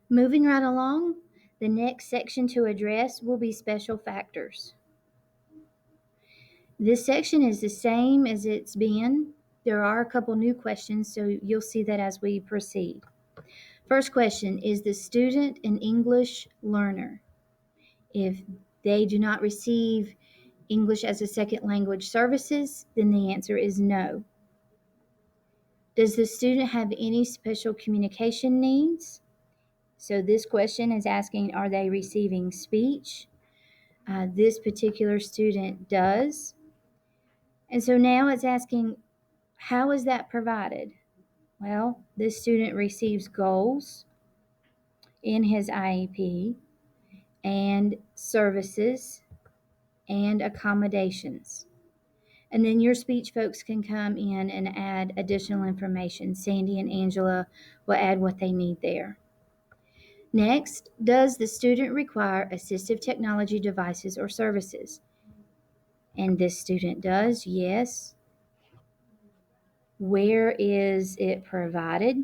Moving right along, the next section to address will be special factors. This section is the same as it's been. There are a couple new questions, so you'll see that as we proceed. First question, is the student an English learner? If they do not receive English as a second language services, then the answer is no. Does the student have any special communication needs? So this question is asking, are they receiving speech? This particular student does. And so now it's asking, how is that provided? Well, this student receives goals in his IEP and services and accommodations. And then your speech folks can come in and add additional information. Sandy and Angela will add what they need there. Next, does the student require assistive technology devices or services? And this student does, yes. Where is it provided?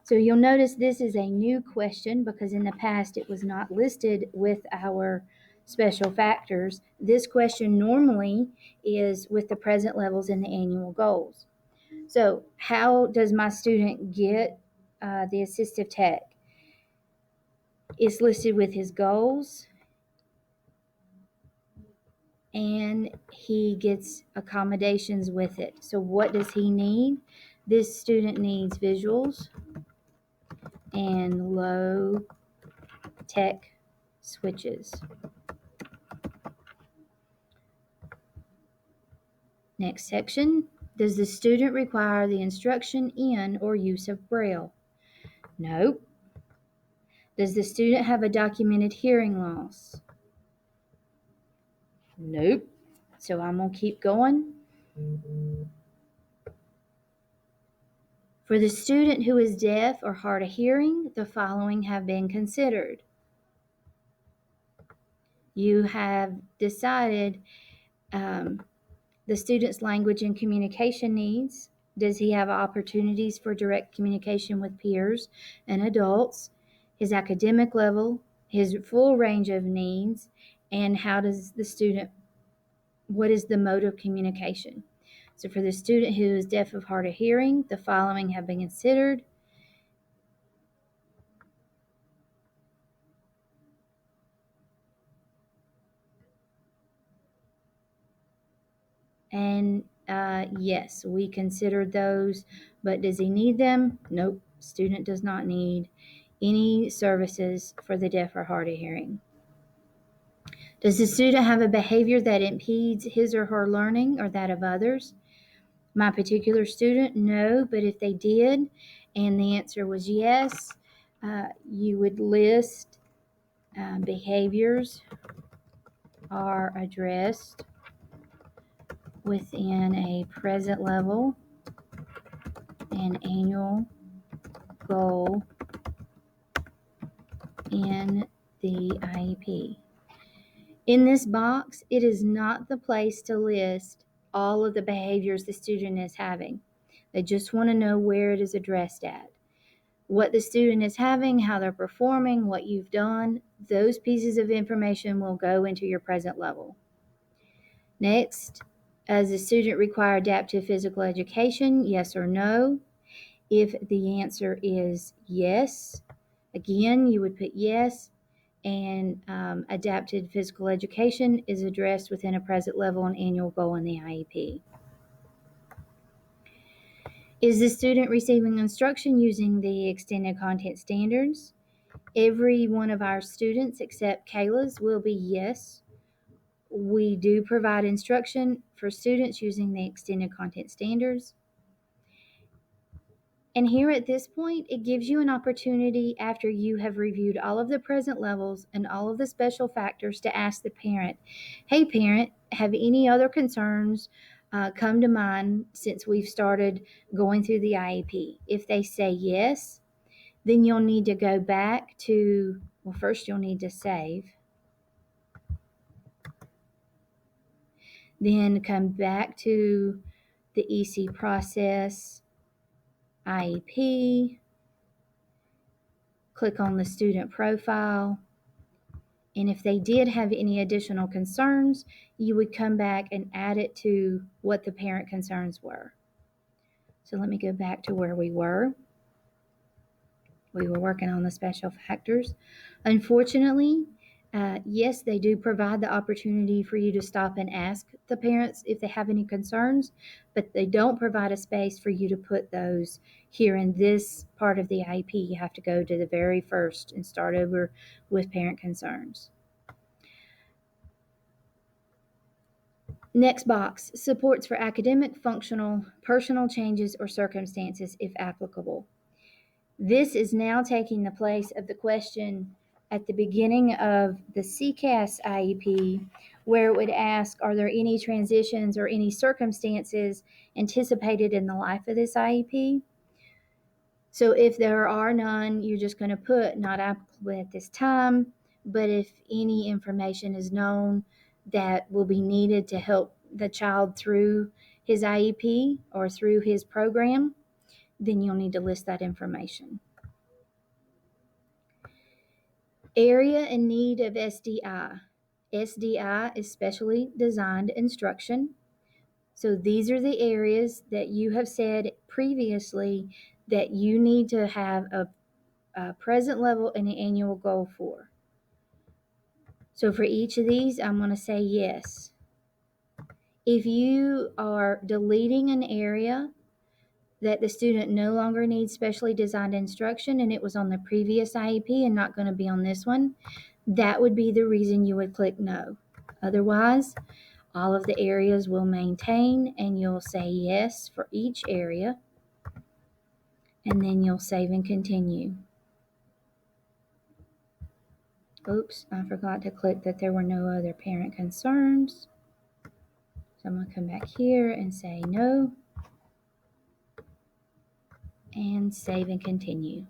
So you'll notice this is a new question because in the past it was not listed with our special factors. This question normally is with the present levels and the annual goals. So how does my student get the assistive tech? It's listed with his goals, and he gets accommodations with it. So what does he need? This student needs visuals and low tech switches. Next section, does the student require the instruction in or use of Braille? No. Does the student have a documented hearing loss? Nope. So I'm going to keep going. For the student who is deaf or hard of hearing, the following have been considered. You have decided the student's language and communication needs. Does he have opportunities for direct communication with peers and adults? His academic level, his full range of needs, and how does the student, what is the mode of communication? So for the student who is deaf of hard of hearing, the following have been considered. And yes, we considered those, but does he need them? Nope. Student does not need any services for the deaf or hard of hearing. Does the student have a behavior that impedes his or her learning or that of others? My particular student, no, but if they did, and the answer was yes, you would list behaviors are addressed within a present level and annual goal in the IEP. In this box, it is not the place to list all of the behaviors the student is having. They just want to know where it is addressed at. What the student is having, how they're performing, what you've done, those pieces of information will go into your present level. Next, does the student require adaptive physical education, yes or no? If the answer is yes, again, you would put yes, and adapted physical education is addressed within a present level and annual goal in the IEP. Is the student receiving instruction using the extended content standards? Every one of our students except Kayla's will be yes. We do provide instruction for students using the extended content standards. And here at this point, it gives you an opportunity after you have reviewed all of the present levels and all of the special factors to ask the parent, hey parent, have any other concerns come to mind since we've started going through the IEP? If they say yes, then you'll need to go back to, well, first you'll need to save. Then come back to the EC process, IEP, click on the student profile, and if they did have any additional concerns, you would come back and add it to what the parent concerns were. So let me go back to where we were. We were working on the special factors. Unfortunately, yes, they do provide the opportunity for you to stop and ask the parents if they have any concerns, but they don't provide a space for you to put those here in this part of the IEP. You have to go to the very first and start over with parent concerns. Next box, supports for academic, functional, personal changes or circumstances if applicable. This is now taking the place of the question at the beginning of the CCAS IEP, where it would ask, are there any transitions or any circumstances anticipated in the life of this IEP? So if there are none, you're just going to put not applicable at this time, but if any information is known that will be needed to help the child through his IEP or through his program, then you'll need to list that information. Area in need of SDI. SDI is specially designed instruction. So these are the areas that you have said previously that you need to have a present level and an annual goal for. So for each of these, I'm going to say yes. If you are deleting an area that the student no longer needs specially designed instruction and it was on the previous IEP and not going to be on this one, that would be the reason you would click no. Otherwise, all of the areas will maintain and you'll say yes for each area, and then you'll save and continue. Oops, I forgot to click that there were no other parent concerns. So I'm going to come back here and say no, and save and continue.